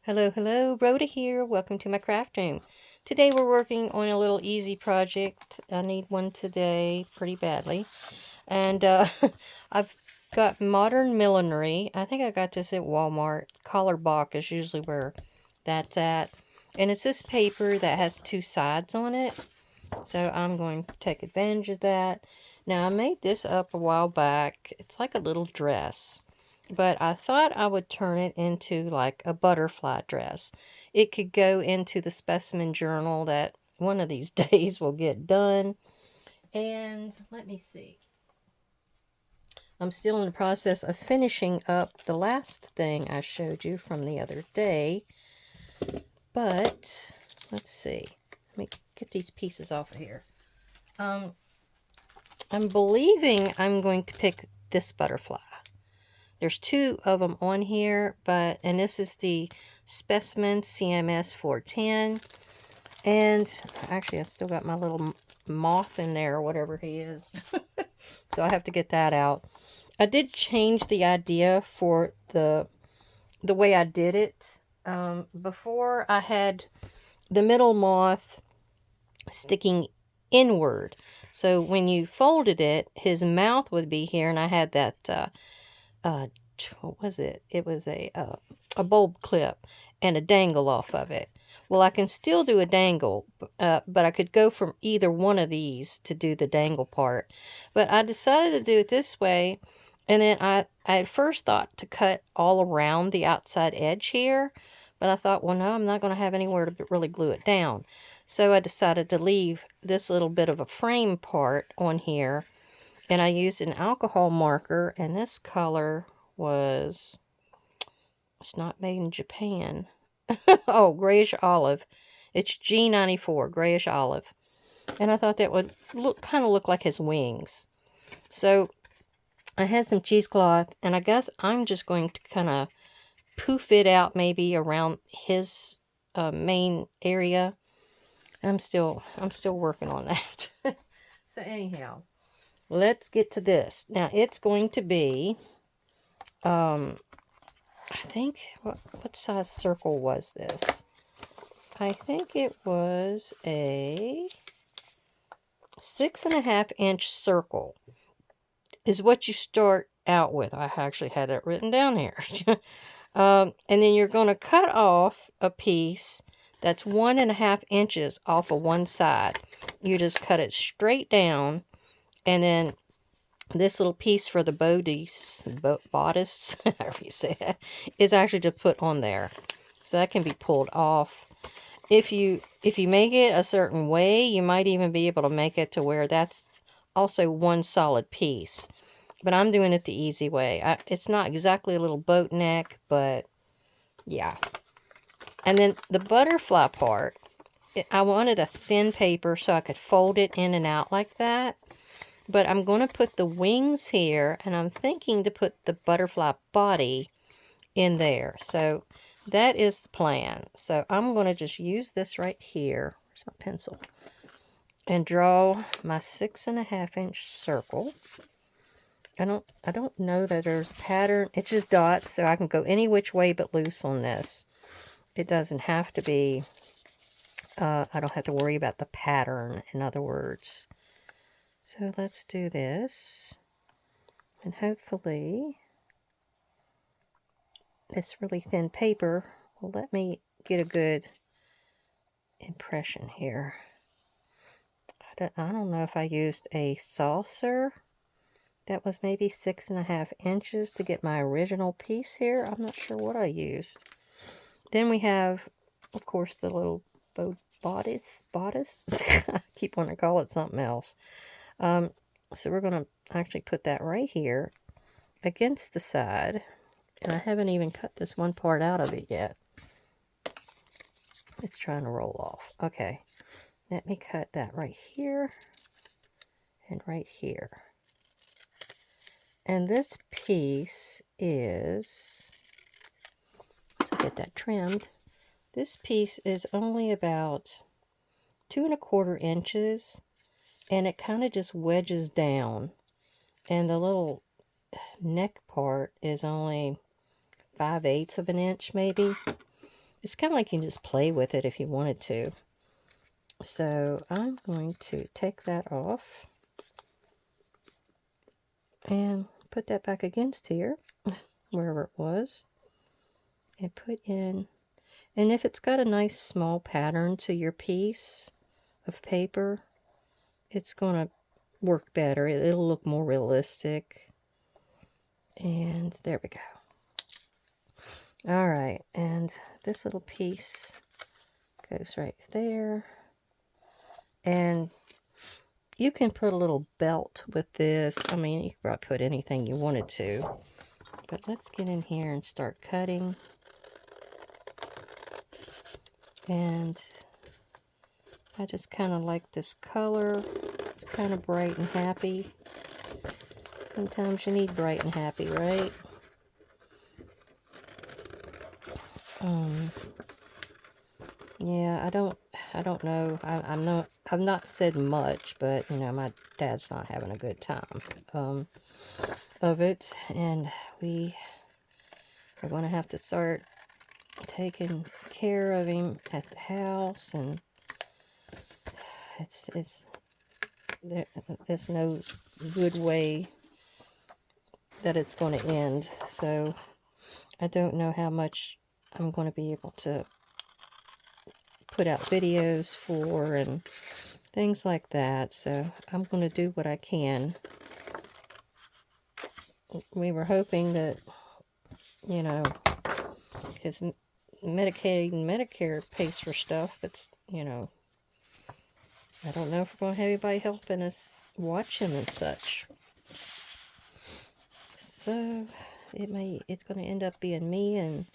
Hello, hello, Rhoda here. Welcome to my craft room. Today we're working on a little easy project. I need one today pretty badly. And I've got modern millinery. I think I got this at Walmart. Collar Box is usually where that's at. And it's this paper that has two sides on it. So I'm going to take advantage of that. Now I made this up a while back. It's like a little dress. But I thought I would turn it into like a butterfly dress. It could go into the specimen journal that one of these days will get done. And let me see. I'm still in the process of finishing up the last thing I showed you from the other day. But let's see. Let me get these pieces off of here. I'm believing I'm going to pick this butterfly. There's two of them on here, and this is the Specimen CMS 410. And actually, I still got my little moth in there, or whatever he is. So I have to get that out. I did change the idea for the way I did it. Before I had the middle moth sticking inward. So when you folded it, his mouth would be here, and I had that what was it? It was a bulb clip and a dangle off of it. Well, I can still do a dangle, but I could go from either one of these to do the dangle part. But I decided to do it this way, and then I at first thought to cut all around the outside edge here, but I thought, well, no, I'm not going to have anywhere to really glue it down. So I decided to leave this little bit of a frame part on here, and I used an alcohol marker, and this color was, it's not made in Japan. Oh, grayish olive. It's G94, grayish olive. And I thought that would kind of look like his wings. So I had some cheesecloth, and I guess I'm just going to kind of poof it out maybe around his main area. I'm still working on that. So anyhow, let's get to this. Now it's going to be I think, what size circle was this? I think it was a 6.5-inch circle is what you start out with. I actually had it written down here. And then you're going to cut off a piece that's 1.5 inches off of one side. You just cut it straight down, and then this little piece for the bodice, however you say that, is actually to put on there. So that can be pulled off. If you make it a certain way, you might even be able to make it to where that's also one solid piece. But I'm doing it the easy way. It's not exactly a little boat neck, but yeah. And then the butterfly part, I wanted a thin paper so I could fold it in and out like that. But I'm going to put the wings here, and I'm thinking to put the butterfly body in there. So that is the plan. So I'm going to just use this right here. Where's my pencil? And draw my 6.5-inch circle. I don't know that there's a pattern. It's just dots, so I can go any which way but loose on this. It doesn't have to be, I don't have to worry about the pattern, in other words. So let's do this, and hopefully this really thin paper will let me get a good impression here. I don't know if I used a saucer that was maybe 6.5 inches to get my original piece here. I'm not sure what I used. Then we have, of course, the little bodice. I keep wanting to call it something else. So we're going to actually put that right here against the side. And I haven't even cut this one part out of it yet. It's trying to roll off. Okay. Let me cut that right here and right here. And this piece is, to get that trimmed, this piece is only about 2.25 inches. And it kind of just wedges down. And the little neck part is only 5/8 of an inch, maybe. It's kind of like you can just play with it if you wanted to. So I'm going to take that off and put that back against here, wherever it was, and put in, and if it's got a nice small pattern to your piece of paper, it's going to work better. It'll look more realistic. And there we go. All right, and this little piece goes right there. And you can put a little belt with this. I mean, you could probably put anything you wanted to. But let's get in here and start cutting. And I just kind of like this color. It's kind of bright and happy. Sometimes you need bright and happy, right? Yeah, I don't know. I've not said much, but you know, my dad's not having a good time of it, and we are going to have to start taking care of him at the house, and there's no good way that it's going to end. So I don't know how much I'm going to be able to put out videos for and things like that. So I'm going to do what I can. We were hoping that, you know, his Medicaid and Medicare pays for stuff, but, you know, I don't know if we're going to have anybody helping us watch him and such. So it's going to end up being me and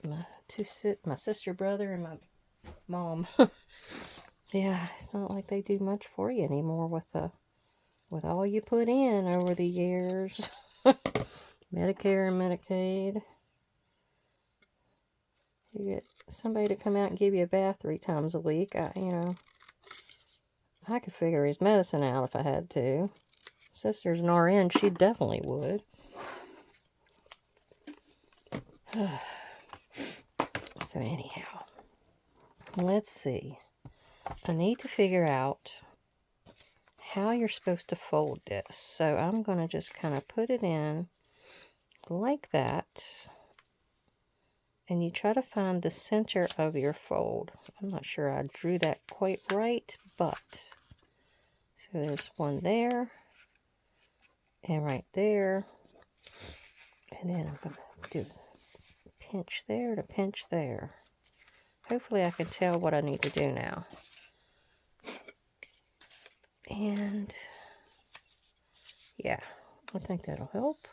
my sister, brother, and my mom. Yeah, it's not like they do much for you anymore with all you put in over the years. Medicare and Medicaid. You get somebody to come out and give you a bath 3 times a week. I could figure his medicine out if I had to. Sister's an RN, she definitely would. So anyhow, let's see. I need to figure out how you're supposed to fold this. So I'm going to just kind of put it in like that. And you try to find the center of your fold. I'm not sure I drew that quite right, but so there's one there and right there. And then I'm going to do pinch there to pinch there. Hopefully I can tell what I need to do now. And yeah, I think that'll help.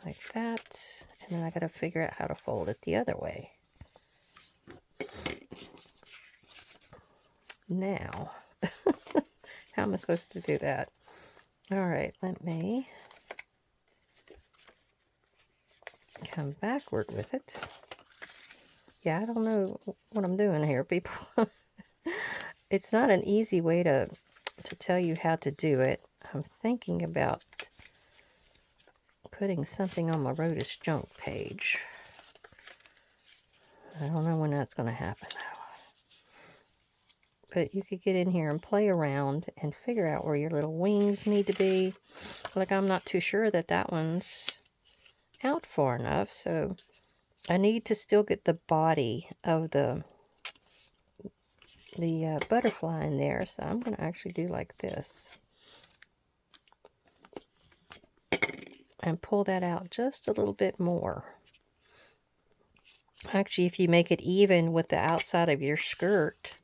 Like that. And then I got to figure out how to fold it the other way. Now, how am I supposed to do that? All right, let me come backward with it. Yeah, I don't know what I'm doing here, people. It's not an easy way to tell you how to do it. I'm thinking about putting something on my Rotus Junk page. I don't know when that's going to happen, though. But you could get in here and play around and figure out where your little wings need to be. Like, I'm not too sure that one's out far enough, so I need to still get the body of the butterfly in there. So I'm going to actually do like this. And pull that out just a little bit more. Actually, if you make it even with the outside of your skirt,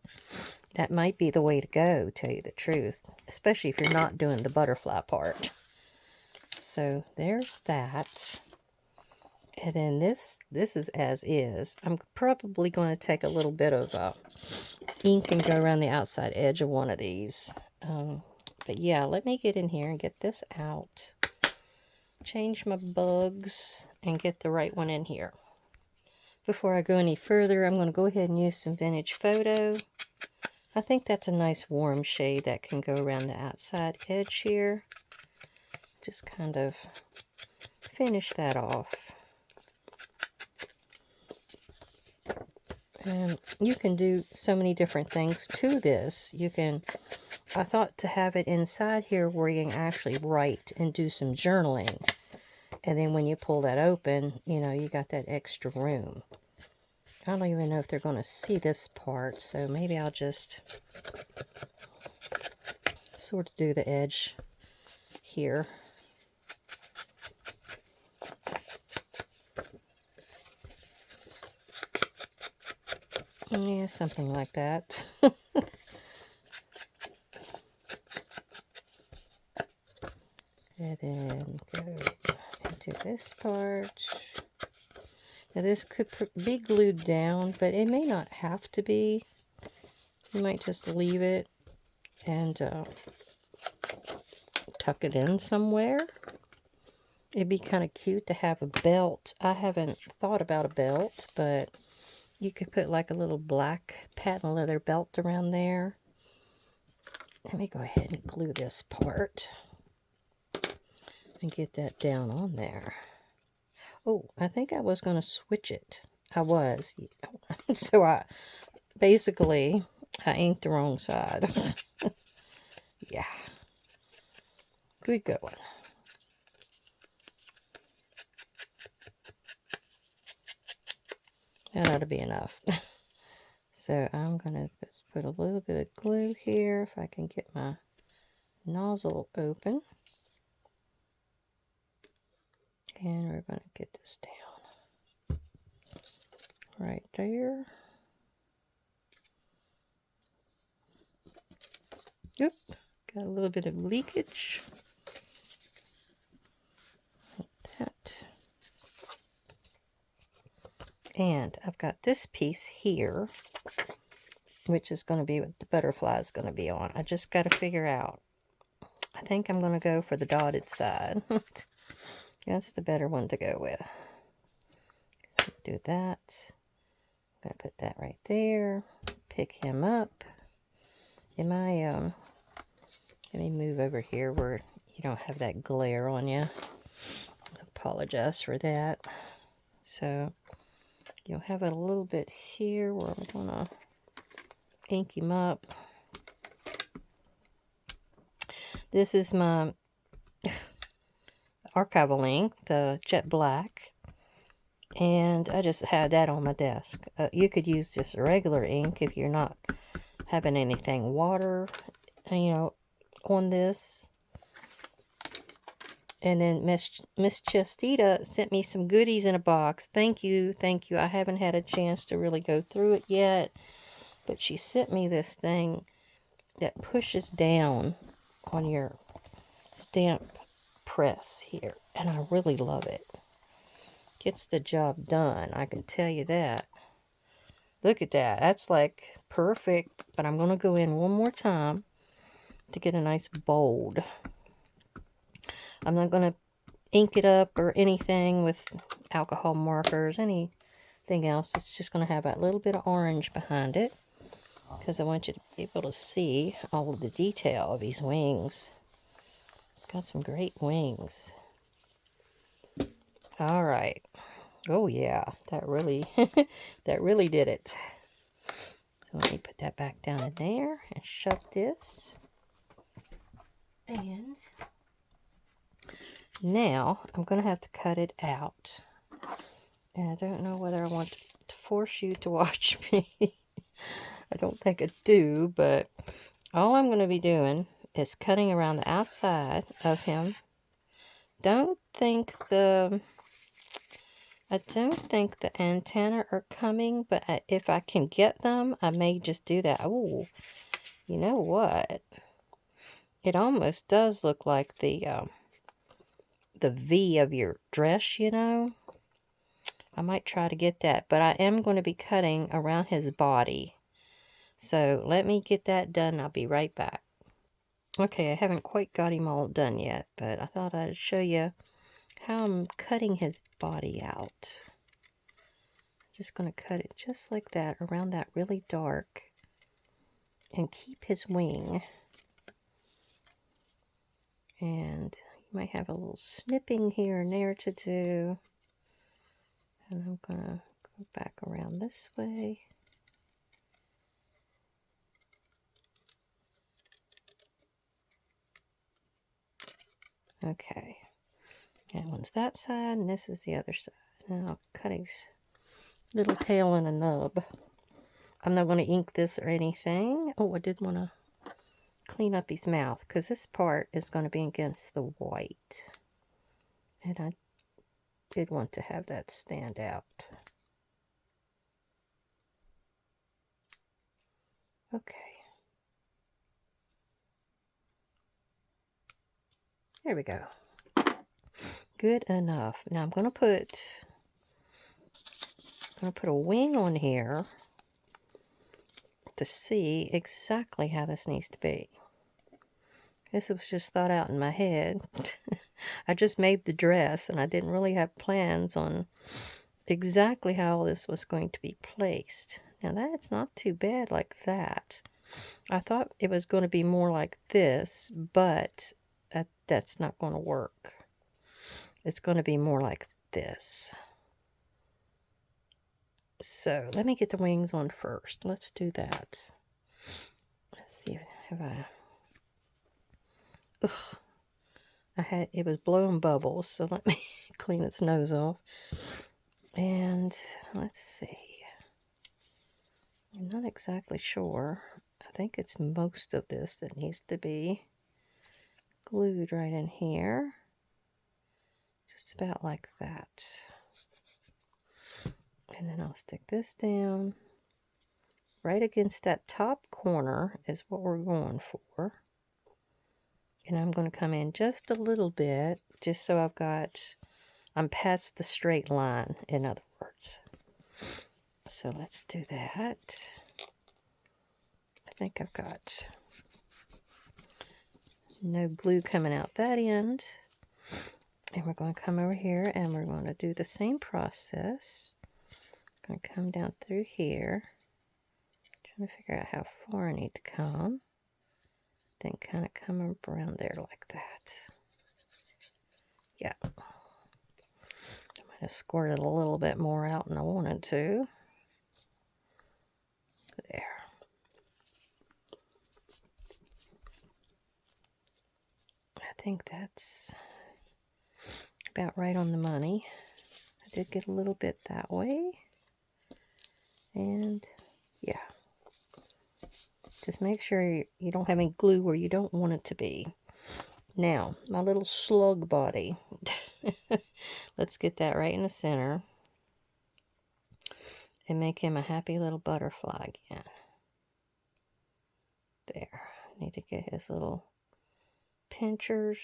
that might be the way to go, tell you the truth. Especially if you're not doing the butterfly part. So there's that. And then this is as is. I'm probably going to take a little bit of ink and go around the outside edge of one of these. But yeah, let me get in here and get this out. Change my bugs and get the right one in here. Before I go any further, I'm going to go ahead and use some Vintage Photo. I think that's a nice warm shade that can go around the outside edge here. Just kind of finish that off. And you can do so many different things to this. I thought to have it inside here where you can actually write and do some journaling. And then when you pull that open, you know, you got that extra room. I don't even know if they're going to see this part, so maybe I'll just sort of do the edge here. Yeah, something like that. And then go into this part. Now this could be glued down, but it may not have to be. You might just leave it and tuck it in somewhere. It'd be kind of cute to have a belt. I haven't thought about a belt, but you could put like a little black patent leather belt around there. Let me go ahead and glue this part and get that down on there. Oh, I think I was going to switch it. I was. So I inked the wrong side. Yeah. Good going. That ought to be enough. So I'm going to put a little bit of glue here if I can get my nozzle open. And we're going to get this down. Right there. Oop, got a little bit of leakage. Like that. And I've got this piece here, which is going to be what the butterfly is going to be on. I just got to figure out. I think I'm going to go for the dotted side. That's the better one to go with. So do that. I'm going to put that right there. Pick him up. Let me move over here where you don't have that glare on you. I apologize for that. So you'll have it a little bit here where I'm going to ink him up. This is my archival ink, the jet black, and I just had that on my desk. You could use just regular ink if you're not having anything water, you know, on this. And then Miss Chestita sent me some goodies in a box. Thank you, thank you. I haven't had a chance to really go through it yet, but she sent me this thing that pushes down on your stamp press here, and I really love it. Gets the job done, I can tell you that. Look at that. That's like perfect, but I'm going to go in one more time to get a nice bold. I'm not going to ink it up or anything with alcohol markers, anything else. It's just going to have that little bit of orange behind it because I want you to be able to see all of the detail of these wings. It's got some great wings. All right. Oh yeah, that really that really did it. So let me put that back down in there and shut this. And now I'm going to have to cut it out. And I don't know whether I want to force you to watch me. I don't think I do, but all I'm going to be doing is cutting around the outside of him. I don't think the antennae are coming, but if I can get them, I may just do that. Oh, you know what? It almost does look like the V of your dress, you know. I might try to get that, but I am going to be cutting around his body. So let me get that done. I'll be right back. Okay, I haven't quite got him all done yet, but I thought I'd show you how I'm cutting his body out. Just going to cut it just like that around that really dark and keep his wing. And you might have a little snipping here and there to do. And I'm going to go back around this way. Okay. That one's that side, and this is the other side. Now I'll cut his little tail in a nub. I'm not going to ink this or anything. Oh, I did want to clean up his mouth, because this part is going to be against the white. And I did want to have that stand out. Okay. There we go. Good enough. Now I'm going to put a wing on here to see exactly how this needs to be. This was just thought out in my head. I just made the dress, and I didn't really have plans on exactly how all this was going to be placed. Now that's not too bad like that. I thought it was going to be more like this, but that's not going to work. It's going to be more like this. So let me get the wings on first. Let's do that. Let's see if I... Ugh. It was blowing bubbles, so let me clean its nose off. And let's see. I'm not exactly sure. I think it's most of this that needs to be glued right in here. Just about like that. And then I'll stick this down. Right against that top corner is what we're going for. And I'm going to come in just a little bit, just so I'm past the straight line, in other words. So let's do that. I think I've got no glue coming out that end. And we're going to come over here and we're going to do the same process. I'm going to come down through here. Trying to figure out how far I need to come. Then kind of come up around there like that. Yeah. I might have squirted a little bit more out than I wanted to. There. I think that's about right on the money. I did get a little bit that way. And yeah. Just make sure you don't have any glue where you don't want it to be. Now, my little slug body. Let's get that right in the center. And make him a happy little butterfly again. There. Need to get his little pinchers,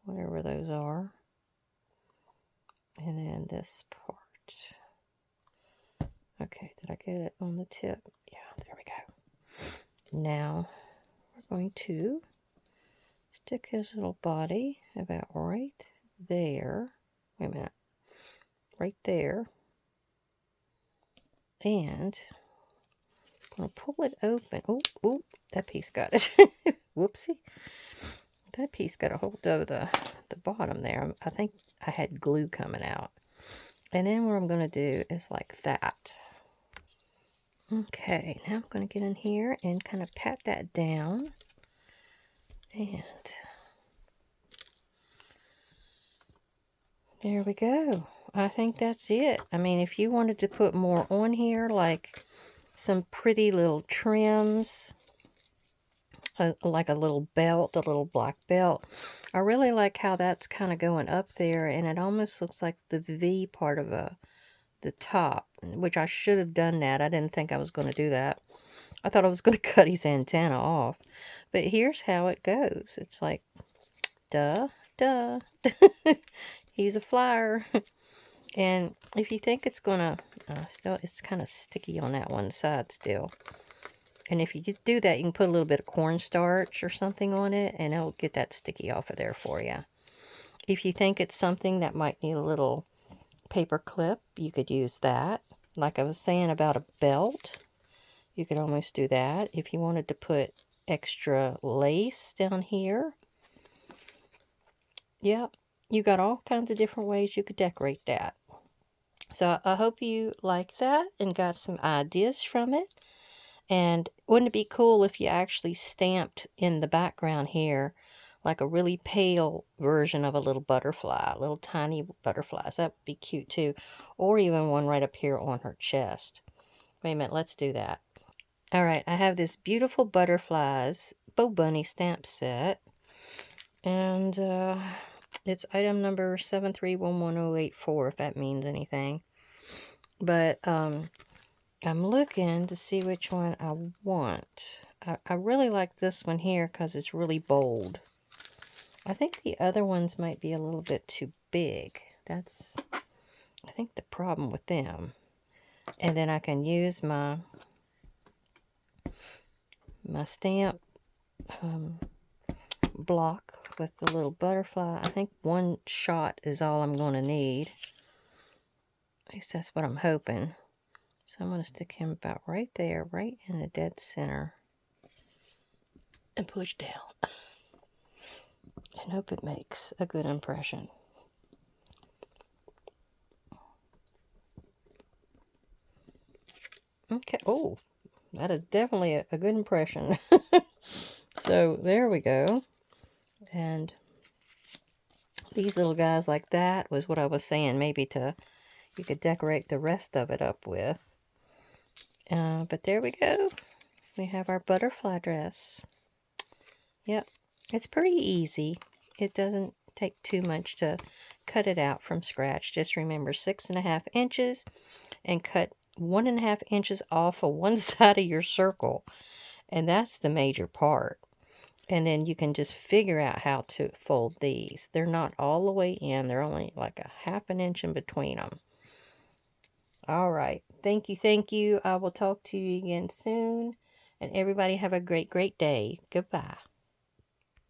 whatever those are. And then this part. Okay, did I get it on the tip? Yeah, there we go. Now, we're going to stick his little body about right there. Wait a minute. Right there. And I'm going to pull it open. Oh, that piece got it. Whoopsie. That piece got a hold of the bottom there. I think I had glue coming out. And then what I'm going to do is like that. Okay, now I'm going to get in here and kind of pat that down. And there we go. I think that's it. I mean, if you wanted to put more on here, like some pretty little trims, like a little belt, a little black belt. I really like how that's kind of going up there, and it almost looks like the V part of the top, which I should have done that. I didn't think I was going to do that. I thought I was going to cut his antenna off. But here's how it goes. It's like, duh. He's a flyer. And if you think it's going to, still, it's kind of sticky on that one side still. And if you do that, you can put a little bit of cornstarch or something on it, and it'll get that sticky off of there for you. If you think it's something that might need a little paper clip, you could use that. Like I was saying about a belt, you could almost do that. If you wanted to put extra lace down here, yeah, you got all kinds of different ways you could decorate that. So I hope you like that and got some ideas from it. And wouldn't it be cool if you actually stamped in the background here, like a really pale version of a little butterfly, little tiny butterflies. That would be cute too. Or even one right up here on her chest. Wait a minute, let's do that. All right, I have this beautiful butterflies Bo Bunny stamp set. And it's item number 7311084, if that means anything. But I'm looking to see which one I want. I really like this one here because it's really bold. I think the other ones might be a little bit too big. That's, I think, the problem with them. And then I can use my stamp block with the little butterfly. I think one shot is all I'm going to need. At least that's what I'm hoping. So I'm going to stick him about right there, right in the dead center. And push down. And hope it makes a good impression. Okay. Oh, that is definitely a good impression. So there we go. And these little guys like that was what I was saying. Maybe you could decorate the rest of it up with. But there we go. We have our butterfly dress. Yep. It's pretty easy. It doesn't take too much to cut it out from scratch. Just remember 6.5 inches and cut 1.5 inches off of one side of your circle. And that's the major part. And then you can just figure out how to fold these. They're not all the way in. They're only like a 1/2 inch in between them. All right. Thank you. Thank you. I will talk to you again soon. And everybody have a great, great day. Goodbye.